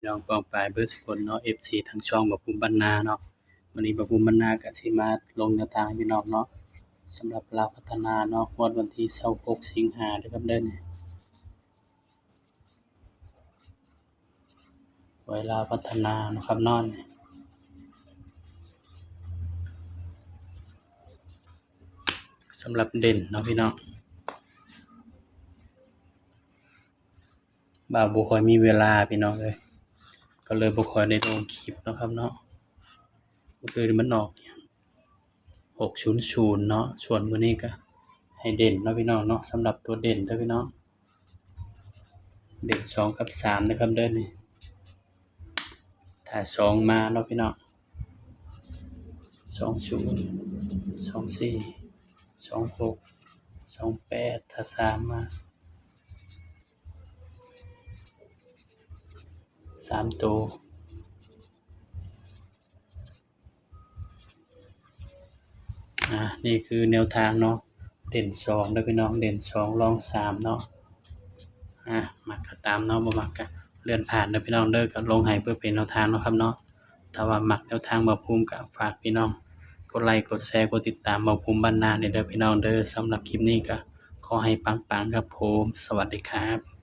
น้องปองปายเบิดสุคนเนาะ FC ทั้งช่องบ่าวภูมิบ้านนาเนาะวันนี้บ่าวภูมิบ้านนาก็สิมาลงแนวทางให้พี่น้องเนาะสำหรับลาวพัฒนาเนาะงวดวันที่26สิงหาเด้อครับเด้อนี่ไว้ลาวพัฒนาเนาะครับเนาะนี่สำหรับเด่นเนาะพี่น้องบ่าวบ่ค่อยมีเวลาพี่น้องเอ้ยก็เลยบ่ค่อยได้ลงคลิปเนาะครับเนาะบ่เคยมันออก600เนาะส่วนมื้อนี้ก็ให้เด่นเนาะพี่น้องเนาะสำหรับตัวเด่นเด้อพี่น้องเด่น2กับ3นะครับเด้อนี่ถ้า2มาเนาะพี่น้อง20 24 26 28ถ้า3มา3ตัวนี่คือแนวทางเนาะเด่น2เด้อพี่น้องเด่น2รอง3เนาะมักก็ตามเนาะบ่มักก็เลื่อนผ่านเด้อพี่น้องเด้อก็ลงให้เพื่อเป็นแนวทางเนาะครับเนาะถ้าว่ามักแนวทางบ่าวภูมิก็ฝากพี่น้องกดไลค์กดแชร์กดติดตามบ่าวภูมิบ้านนาเด้อพี่น้องเด้อสำหรับคลิปนี้ก็ขอให้ปังๆครับผมสวัสดีครับ